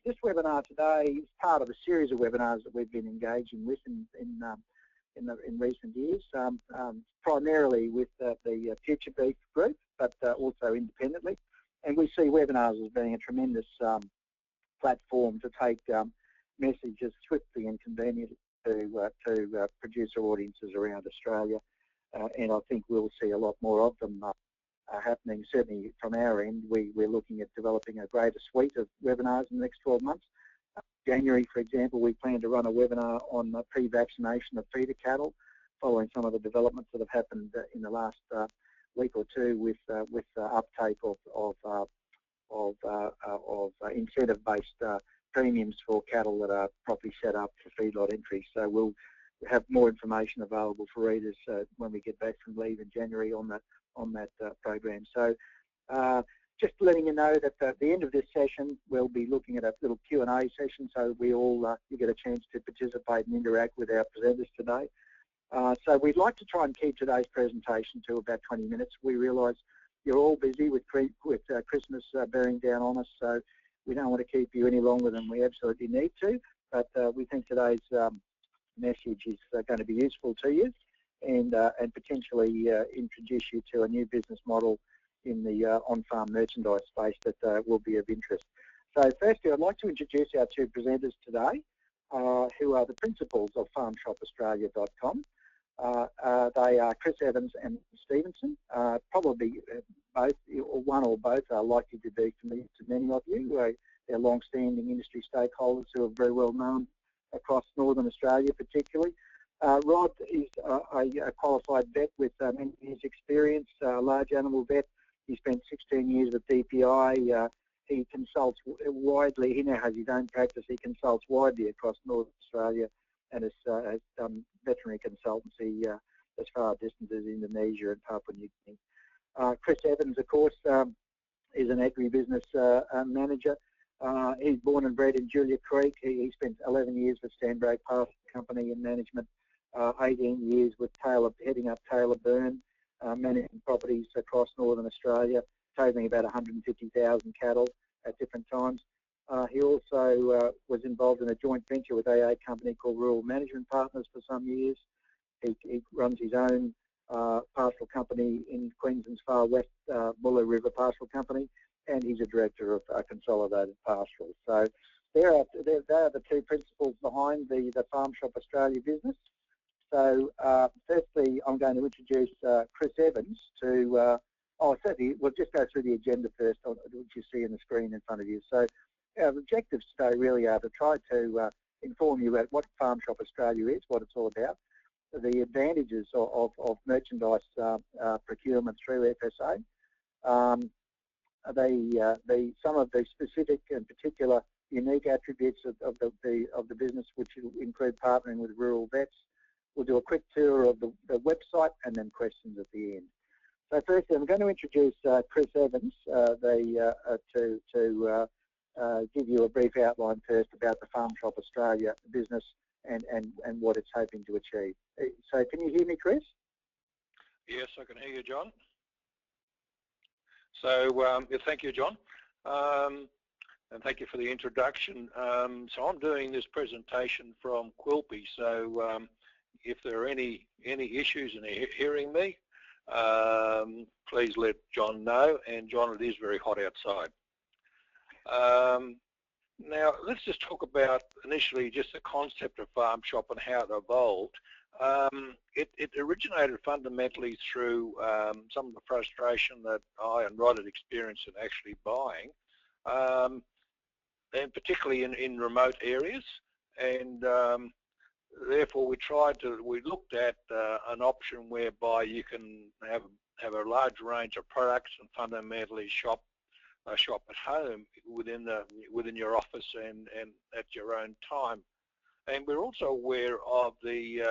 This webinar today is part of a series of webinars that we've been engaging with in recent years, primarily with the Future Beef group, but also independently. And we see webinars as being a tremendous platform to take messages swiftly and conveniently to producer audiences around Australia. And I think we'll see a lot more of them happening. Certainly from our end, we're looking at developing a greater suite of webinars in the next 12 months. January, for example, we plan to run a webinar on pre-vaccination of feeder cattle, following some of the developments that have happened in the last week or two with uptake of incentive-based premiums for cattle that are properly set up for feedlot entry. So we'll have more information available for readers when we get back from leave in January on that program. So just letting you know that at the end of this session, we'll be looking at a little Q&A session, so we all you get a chance to participate and interact with our presenters today. So we'd like to try and keep today's presentation to about 20 minutes. We realise you're all busy with Christmas bearing down on us, so we don't want to keep you any longer than we absolutely need to. But we think today's message is going to be useful to you and potentially introduce you to a new business model in the on-farm merchandise space that will be of interest. So firstly, I'd like to introduce our two presenters today, who are the principals of FarmShopAustralia.com. They are Chris Evans and Stevenson. Probably both, or one or both, are likely to be familiar to many of you. They're long-standing industry stakeholders who are very well known across Northern Australia particularly. Rod is a qualified vet with many years' experience, a large animal vet. He spent 16 years with DPI. He consults widely. He now has his own practice. He consults widely across Northern Australia and has done veterinary consultancy as far distant as Indonesia and Papua New Guinea. Chris Evans, of course, is an agribusiness manager. He's born and bred in Julia Creek. He spent 11 years with Stanbrake Pastoral Company in management, 18 years with heading up Taylor Burn, managing properties across Northern Australia, totaling about 150,000 cattle at different times. He also was involved in a joint venture with AA company called Rural Management Partners for some years. He runs his own pastoral company in Queensland's far west, Buller River Pastoral Company, and he's a director of Consolidated Pastoral. So they are the two principals behind the Farm Shop Australia business. So firstly, I'm going to introduce Chris Evans to, certainly we'll just go through the agenda first, which you see on the screen in front of you. So our objectives today really are to try to inform you about what Farm Shop Australia is, what it's all about, the advantages of merchandise procurement through FSA, some of the specific and particular unique attributes of the business, which include partnering with rural vets. We'll do a quick tour of the website and then questions at the end. So firstly, I'm going to introduce Chris Evans to give you a brief outline first about the Farm Shop Australia business and what it's hoping to achieve. So can you hear me, Chris? Yes, I can hear you, John. So thank you, John, and thank you for the introduction. So I'm doing this presentation from Quilpie, so if there are any issues in hearing me, please let John know. And John, it is very hot outside. Now let's just talk about initially just the concept of Farm Shop and how it evolved. It originated fundamentally through some of the frustration that I and Rod had experienced in actually buying, and particularly in remote areas, and therefore we looked at an option whereby you can have a large range of products and fundamentally shop at home within your office and at your own time. And we're also aware of the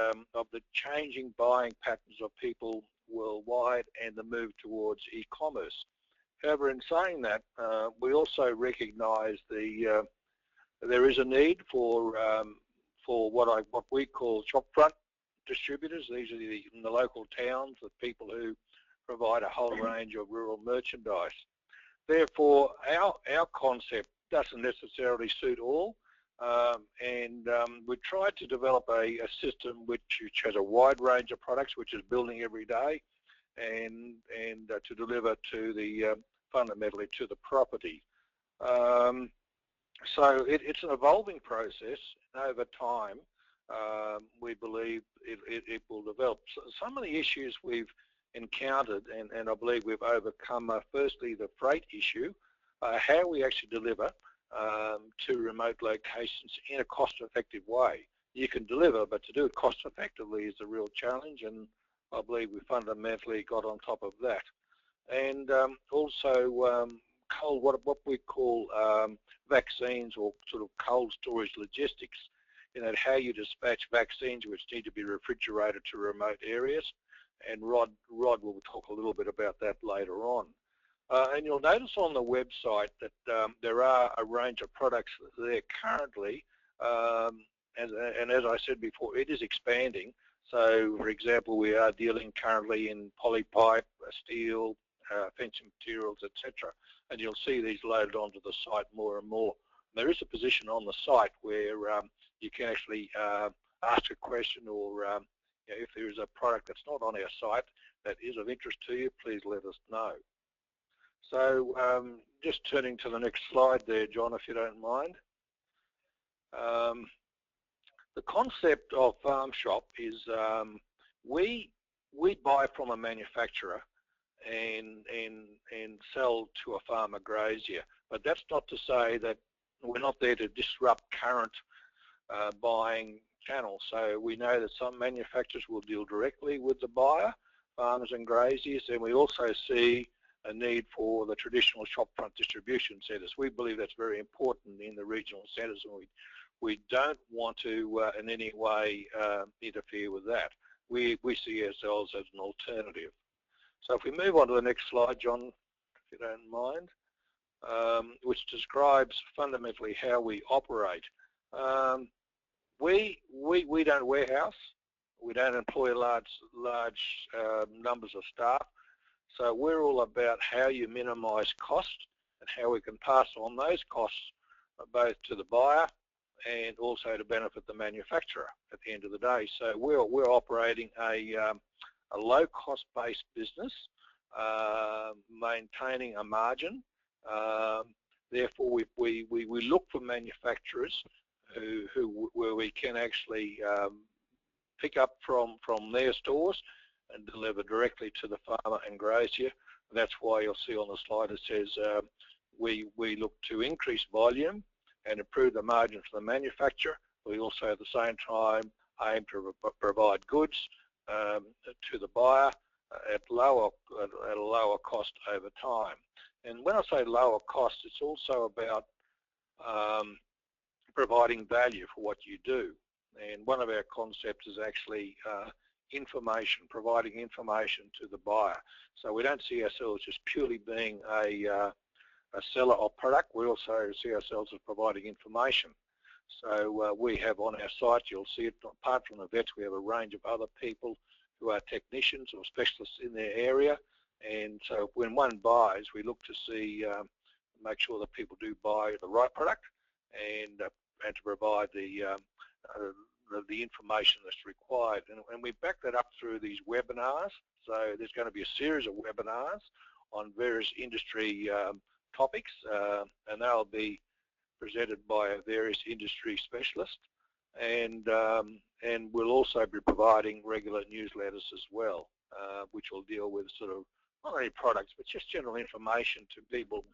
changing buying patterns of people worldwide and the move towards e-commerce. However, in saying that, we also recognise there is a need for what we call shopfront distributors. These are in the local towns, the people who provide a whole range of rural merchandise. Therefore, our concept doesn't necessarily suit all. We tried to develop a system which has a wide range of products, which is building every day, and to deliver to the fundamentally to the property. So it's an evolving process. Over time, we believe it will develop. So some of the issues we've encountered, and I believe we've overcome, are firstly the freight issue, how we actually deliver to remote locations in a cost-effective way. You can deliver, but to do it cost-effectively is a real challenge, and I believe we fundamentally got on top of that. And also cold, what we call vaccines, or sort of cold storage logistics. You know, how you dispatch vaccines which need to be refrigerated to remote areas. And Rod will talk a little bit about that later on. And you'll notice on the website that there are a range of products there currently, and as I said before, it is expanding. So, for example, we are dealing currently in polypipe, steel, fencing materials, etc. And you'll see these loaded onto the site more and more. There is a position on the site where you can actually ask a question, or you know, if there is a product that's not on our site that is of interest to you, please let us know. So just turning to the next slide there, John, if you don't mind. The concept of FarmShop is we buy from a manufacturer and sell to a farmer grazier, but that's not to say that we're not there to disrupt current buying channels. So we know that some manufacturers will deal directly with the buyer, farmers and graziers, and we also see a need for the traditional shopfront distribution centres. We believe that's very important in the regional centres, and we don't want to in any way interfere with that. We see ourselves as an alternative. So if we move on to the next slide, John, if you don't mind, which describes fundamentally how we operate. We don't warehouse. We don't employ large numbers of staff. So we're all about how you minimise cost and how we can pass on those costs both to the buyer and also to benefit the manufacturer at the end of the day. So we're operating a low-cost based business, maintaining a margin. Therefore, we look for manufacturers where we can actually pick up from their stores and deliver directly to the farmer and grazier. And that's why you'll see on the slide it says we look to increase volume and improve the margin for the manufacturer. We also at the same time aim to provide goods to the buyer at a lower cost over time. And when I say lower cost, it's also about providing value for what you do. And one of our concepts is actually information, providing information to the buyer. So we don't see ourselves as purely being a seller of product. We also see ourselves as providing information. So we have on our site, you'll see it, apart from the vets, we have a range of other people who are technicians or specialists in their area. And so when one buys, we look to see, make sure that people do buy the right product and to provide the information that's required. And we back that up through these webinars. So there's going to be a series of webinars on various industry topics, and they'll be presented by various industry specialists. And we'll also be providing regular newsletters as well, which will deal with sort of not only products but just general information to people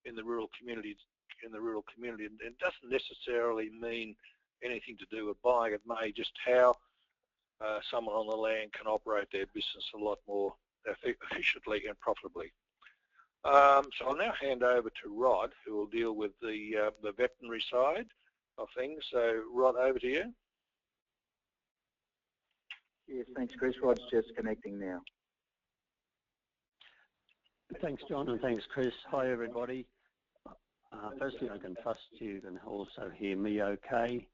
in the rural communities. It doesn't necessarily mean anything to do with buying. It may just how someone on the land can operate their business a lot more efficiently and profitably. So I'll now hand over to Rod, who will deal with the veterinary side of things. So Rod, over to you. Yes, thanks Chris. Rod's just connecting now. Thanks John, and thanks Chris. Hi everybody. Firstly, I can trust you can also hear me okay,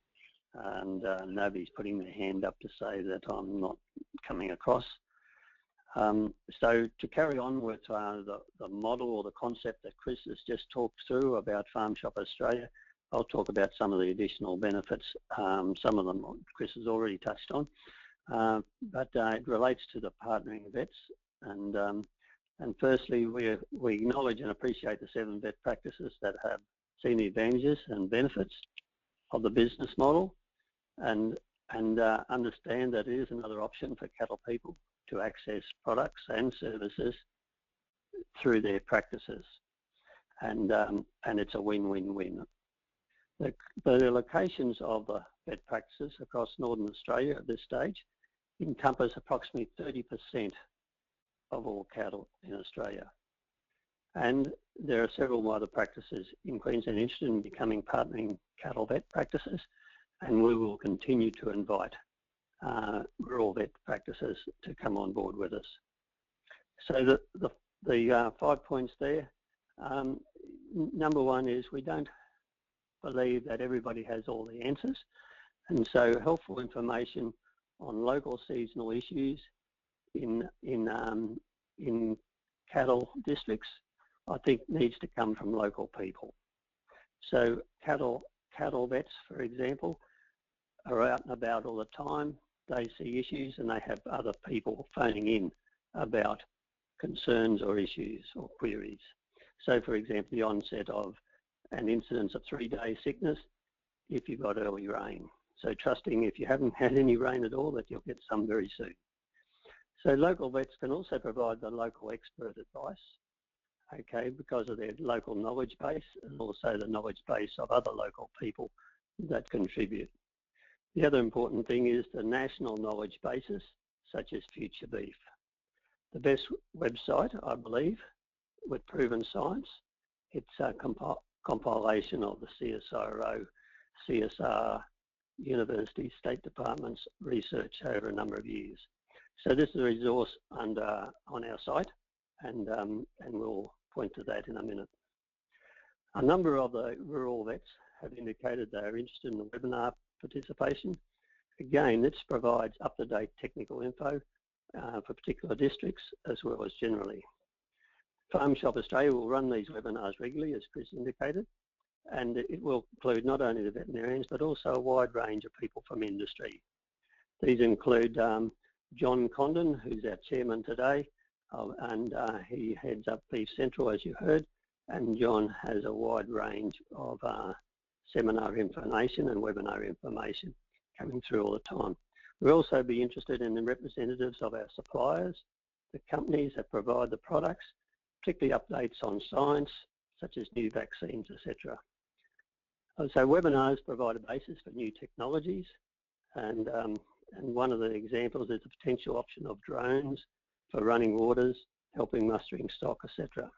and nobody's putting their hand up to say that I'm not coming across. So to carry on with the model or the concept that Chris has just talked through about FarmShop Australia, I'll talk about some of the additional benefits. Some of them Chris has already touched on, but it relates to the partnering vets. And firstly, we acknowledge and appreciate the 7 vet practices that have seen the advantages and benefits of the business model, and understand that it is another option for cattle people to access products and services through their practices, and it's a win-win-win. The locations of the vet practices across Northern Australia at this stage encompass approximately 30% of all cattle in Australia. And there are several other practices in Queensland interested in becoming partnering cattle vet practices, and we will continue to invite rural vet practices to come on board with us. So the 5 points there. Number one is we don't believe that everybody has all the answers, and so helpful information on local seasonal issues in cattle districts, I think, needs to come from local people. So cattle vets, for example, are out and about all the time. They see issues and they have other people phoning in about concerns or issues or queries. So, for example, the onset of an incidence of 3-day sickness if you've got early rain. So trusting, if you haven't had any rain at all, that you'll get some very soon. So local vets can also provide the local expert advice, okay, because of their local knowledge base and also the knowledge base of other local people that contribute. The other important thing is the national knowledge bases, such as Future Beef. The best website, I believe, with proven science. It's a compilation of the CSIRO, CSR, university, state departments research over a number of years. So this is a resource on our site, and we'll point to that in a minute. A number of the rural vets have indicated they are interested in the webinar participation. Again, this provides up-to-date technical info for particular districts as well as generally. FarmShop Australia will run these webinars regularly, as Chris indicated, and it will include not only the veterinarians but also a wide range of people from industry. These include John Condon, who's our chairman today, and he heads up Beef Central, as you heard, and John has a wide range of seminar information and webinar information coming through all the time. We'll also be interested in the representatives of our suppliers, the companies that provide the products, particularly updates on science, such as new vaccines, etc. So webinars provide a basis for new technologies, and one of the examples is the potential option of drones for running orders, helping mustering stock, etc.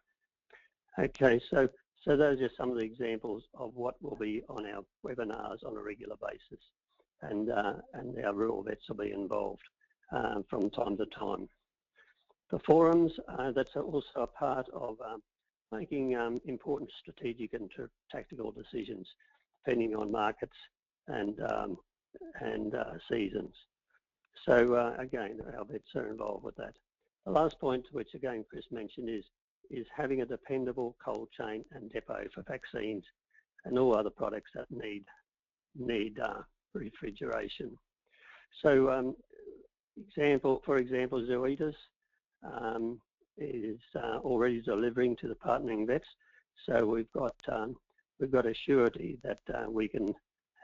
Okay, so those are some of the examples of what will be on our webinars on a regular basis, and our rural vets will be involved from time to time. The forums, that's also a part of making important strategic and tactical decisions depending on markets and seasons. So again, our vets are involved with that. The last point, which again Chris mentioned, is having a dependable cold chain and depot for vaccines and all other products that need refrigeration. So for example, Zoetis is already delivering to the partnering vets, so we've got a surety that we can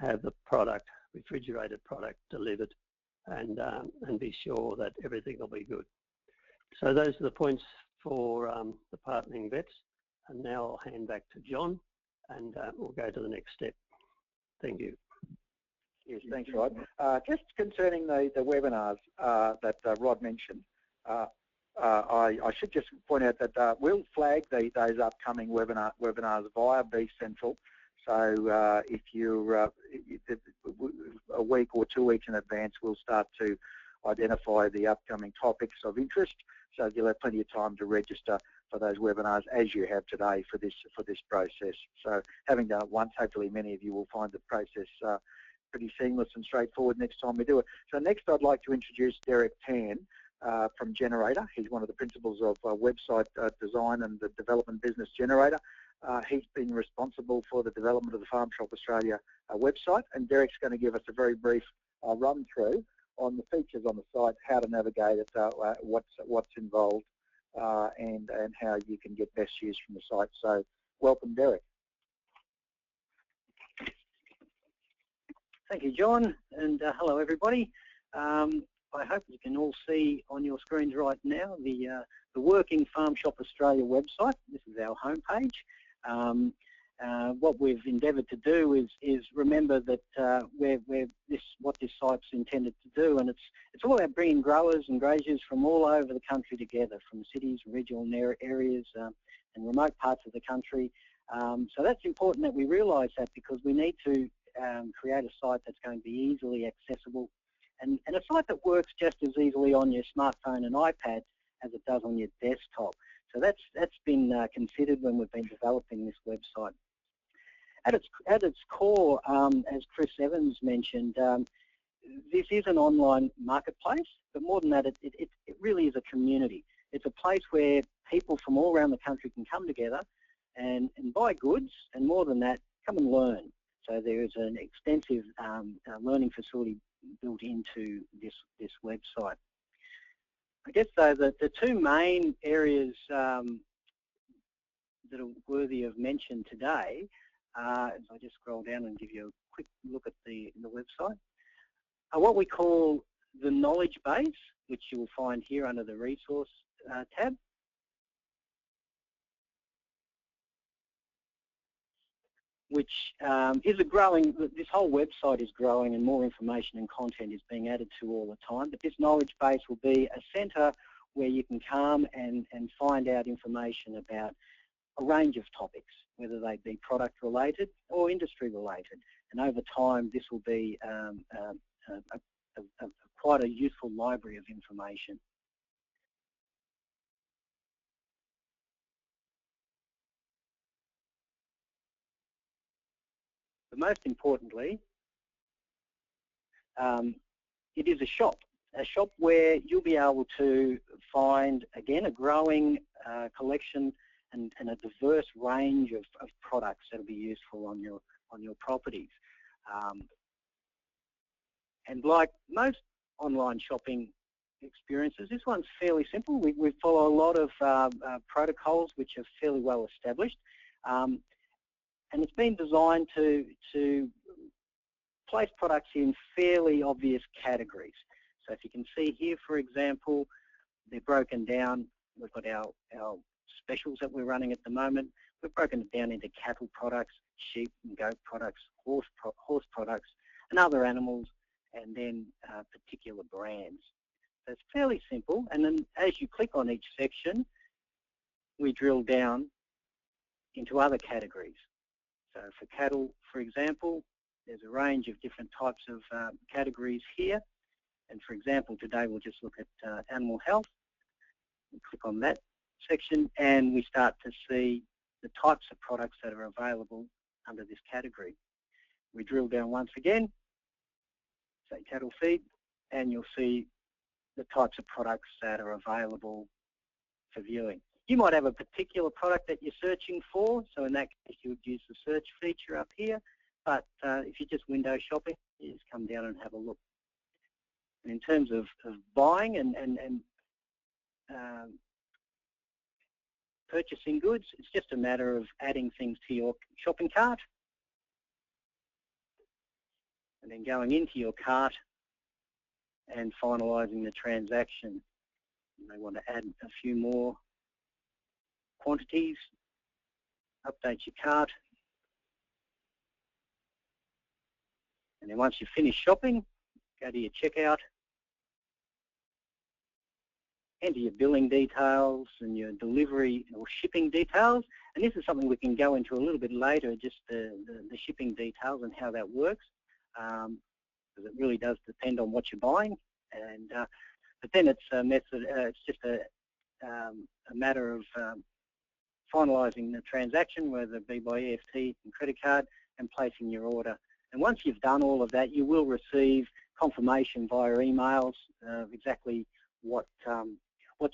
have the product, refrigerated product, delivered, and be sure that everything will be good. So those are the points for the partnering vets, and now I'll hand back to John, and we'll go to the next step. Thank you. Yes, thanks, Rod. Just concerning the webinars that Rod mentioned, I should just point out that we'll flag those upcoming webinars via Beef Central. So if you're a week or 2 weeks in advance, we'll start to identify the upcoming topics of interest. So you'll have plenty of time to register for those webinars as you have today for this process. So having done it once, hopefully many of you will find the process pretty seamless and straightforward next time we do it. So next I'd like to introduce Derek Tan, from Generator. He's one of the principals of website design and the development business Generator. He's been responsible for the development of the FarmShop Australia website, and Derek's going to give us a very brief run through on the features on the site, how to navigate it, what's involved, and how you can get best use from the site. So welcome, Derek. Thank you, John, and hello everybody. I hope you can all see on your screens right now the working FarmShop Australia website. This is our homepage. What we've endeavoured to do is remember that what this site's intended to do, and it's all about bringing growers and graziers from all over the country together, from cities, regional areas, and remote parts of the country. So that's important that we realise that, because we need to create a site that's going to be easily accessible, and a site that works just as easily on your smartphone and iPad as it does on your desktop. So that's been considered when we've been developing this website. At its core, as Chris Evans mentioned, this is an online marketplace, but more than that, it really is a community. It's a place where people from all around the country can come together and buy goods, and more than that, come and learn. So there is an extensive learning facility built into this website. I guess though that the two main areas that are worthy of mention today, as I just scroll down and give you a quick look at the website, are what we call the knowledge base, which you will find here under the resource tab. Which is this whole website is growing, and more information and content is being added to all the time. But this knowledge base will be a centre where you can come and find out information about a range of topics, whether they be product related or industry related. And over time, this will be quite a useful library of information. But most importantly, it is a shop where you'll be able to find, again, a growing collection and a diverse range of products that will be useful on your properties. And like most online shopping experiences, this one's fairly simple. We follow a lot of protocols which are fairly well established. And it's been designed to place products in fairly obvious categories. So if you can see here, for example, they're broken down. We've got our specials that we're running at the moment. We've broken it down into cattle products, sheep and goat products, horse products, and other animals, and then particular brands. So it's fairly simple. And then as you click on each section, we drill down into other categories. So for cattle, for example, there's a range of different types of categories here. And for example, today we'll just look at animal health. We click on that section and we start to see the types of products that are available under this category. We drill down once again, say cattle feed, and you'll see the types of products that are available for viewing. You might have a particular product that you're searching for, so in that case you would use the search feature up here, but if you're just window shopping, you just come down and have a look. And in terms of buying and purchasing goods, it's just a matter of adding things to your shopping cart and then going into your cart and finalising the transaction. You may want to add a few more quantities, update your cart, and then once you've finished shopping, go to your checkout, enter your billing details and your delivery or shipping details. And this is something we can go into a little bit later, just the shipping details and how that works, because it really does depend on what you're buying. And but then it's a method. It's just a matter of finalising the transaction, whether it be by EFT and credit card, and placing your order. And once you've done all of that, you will receive confirmation via emails of exactly what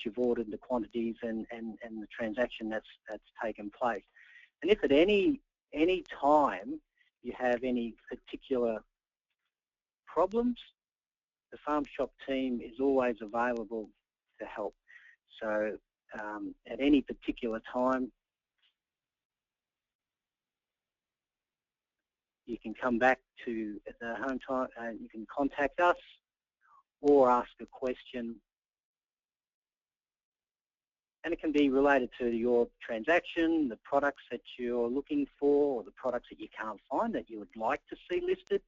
you've ordered, the quantities, and the transaction that's taken place. And if at any time you have any particular problems, the FarmShop team is always available to help. So at any particular time, you can come back to the home time and you can contact us or ask a question, and it can be related to your transaction, the products that you're looking for, or the products that you can't find that you would like to see listed.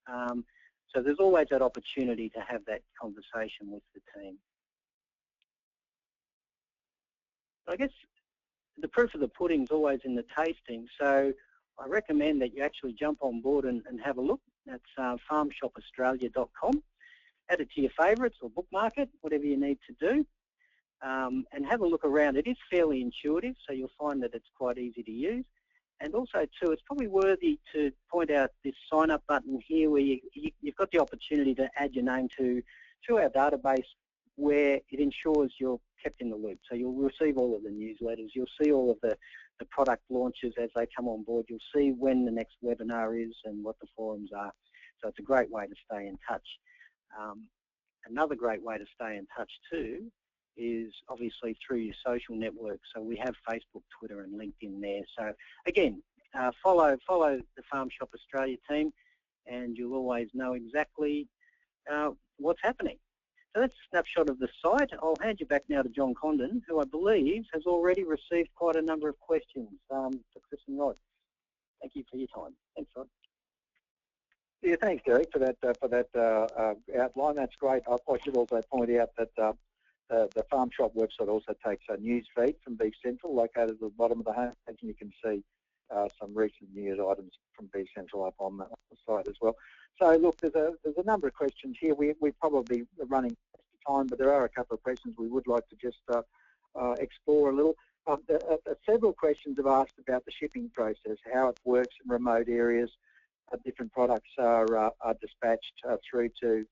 So there's always that opportunity to have that conversation with the team. I guess the proof of the pudding is always in the tasting, so I recommend that you actually jump on board and have a look. That's FarmShopAustralia.com. Add it to your favourites or bookmark it, whatever you need to do, and have a look around. It is fairly intuitive, so you'll find that it's quite easy to use. And also, too, it's probably worthy to point out this sign-up button here where you've got the opportunity to add your name to our database, where it ensures you're kept in the loop. So you'll receive all of the newsletters, you'll see all of the product launches as they come on board, you'll see when the next webinar is and what the forums are. So it's a great way to stay in touch. Another great way to stay in touch too is obviously through your social networks. So we have Facebook, Twitter and LinkedIn there. So again, follow the FarmShop Australia team and you'll always know exactly what's happening. So that's a snapshot of the site. I'll hand you back now to John Condon, who I believe has already received quite a number of questions for Chris and Rod. Thank you for your time. Thanks, Rod. Yeah, thanks, Derek, for that outline. That's great. I should also point out that the FarmShop website also takes a news feed from Beef Central, located at the bottom of the homepage, and you can see some recent news items from Beef Central up on the site as well. So look, there's a number of questions here. We're probably running out of time, but there are a couple of questions we would like to just explore a little. Several questions have asked about the shipping process, how it works in remote areas. Different products are dispatched through to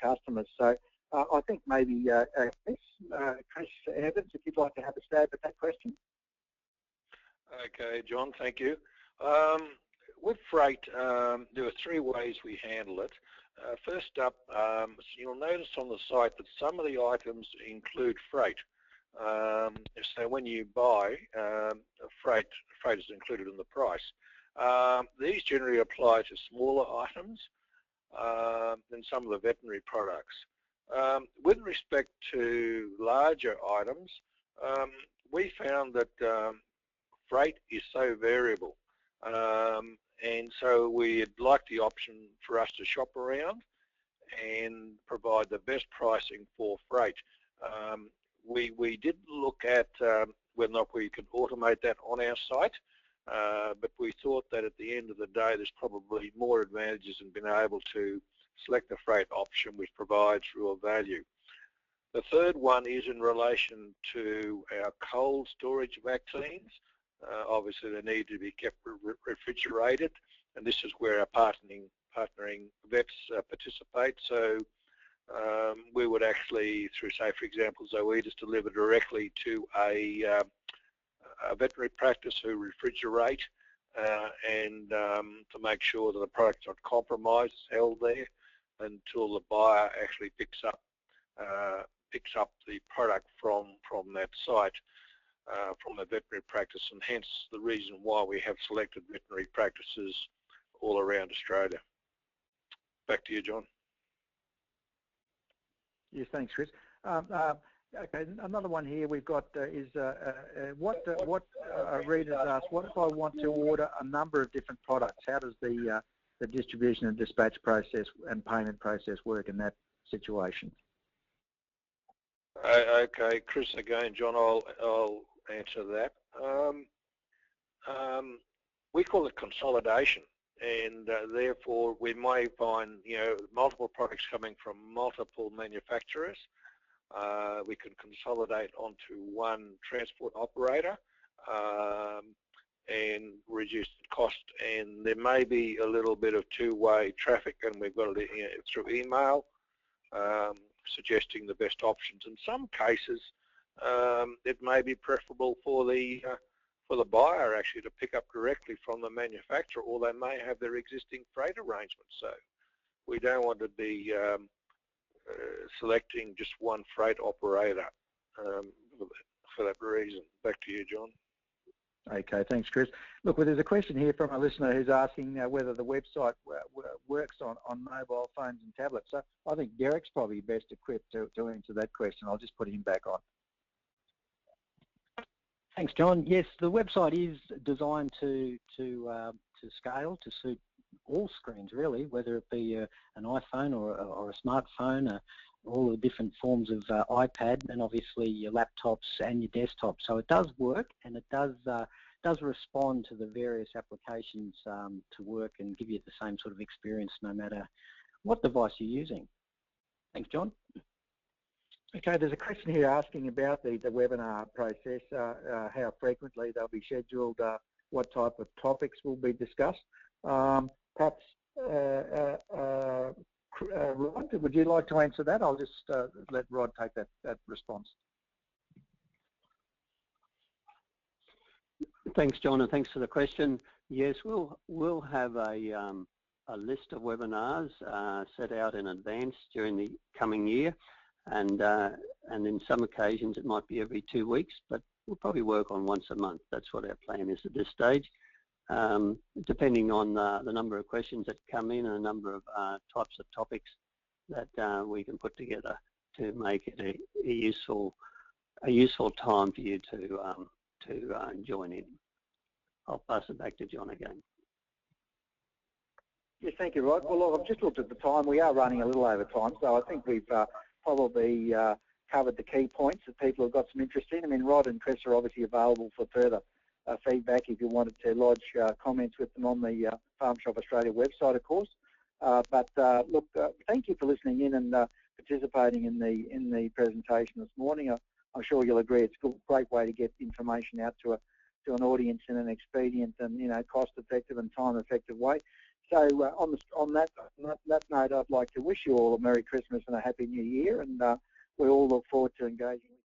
customers. So I think maybe Chris Evans, if you'd like to have a stab at that question. Okay, John, thank you. With freight, there are three ways we handle it. First up, you'll notice on the site that some of the items include freight. So when you buy, freight is included in the price. These generally apply to smaller items than some of the veterinary products. With respect to larger items, we found that freight is so variable, and so we'd like the option for us to shop around and provide the best pricing for freight. We did look at whether or not we could automate that on our site, but we thought that at the end of the day there's probably more advantages in being able to select the freight option which provides real value. The third one is in relation to our cold storage vaccines. Obviously they need to be kept refrigerated, and this is where our partnering vets participate. So we would actually, through say for example Zoetis, deliver directly to a veterinary practice who refrigerate and to make sure that the product's not compromised, it's held there until the buyer actually picks up the product from that site, from the veterinary practice, and hence the reason why we have selected veterinary practices all around Australia. Back to you, John. Yes, thanks, Chris. Okay, another one here we've got is what readers ask, what if I want to order a number of different products? How does the distribution and dispatch process and payment process work in that situation? Okay, Chris again, John, I'll answer that. We call it consolidation, and therefore we may find multiple products coming from multiple manufacturers. We can consolidate onto one transport operator and reduce the cost, and there may be a little bit of two-way traffic, and we've got it through email. suggesting the best options. In some cases, it may be preferable for the buyer actually to pick up directly from the manufacturer, or they may have their existing freight arrangements. So we don't want to be selecting just one freight operator for that reason. Back to you, John. Okay, thanks, Chris. Look, well, there's a question here from a listener who's asking whether the website works on mobile phones and tablets. So I think Derek's probably best equipped to answer that question. I'll just put him back on. Thanks, John. Yes, the website is designed to scale to suit all screens, really, whether it be an iPhone or a smartphone, all the different forms of iPad, and obviously your laptops and your desktop. So it does work, and it does respond to the various applications to work and give you the same sort of experience no matter what device you're using. Thanks, John. Okay, there's a question here asking about the webinar process, how frequently they'll be scheduled, what type of topics will be discussed. Perhaps, Rod, would you like to answer that? I'll just let Rod take that response. Thanks, John, and thanks for the question. Yes, we'll have a list of webinars set out in advance during the coming year, and in some occasions it might be every 2 weeks, but we'll probably work on once a month. That's what our plan is at this stage. Depending on the number of questions that come in and the number of types of topics that we can put together to make it a useful time for you to join in. I'll pass it back to John again. Yes, thank you, Rod. Well, look, I've just looked at the time. We are running a little over time, so I think we've probably covered the key points that people have got some interest in. I mean, Rod and Chris are obviously available for further feedback if you wanted to lodge comments with them on the FarmShop Australia website, of course. Look, thank you for listening in and participating in the presentation this morning. I'm sure you'll agree it's a great way to get information out to an audience in an expedient and cost-effective and time-effective way. So on that note, I'd like to wish you all a Merry Christmas and a Happy New Year, and we all look forward to engaging with you.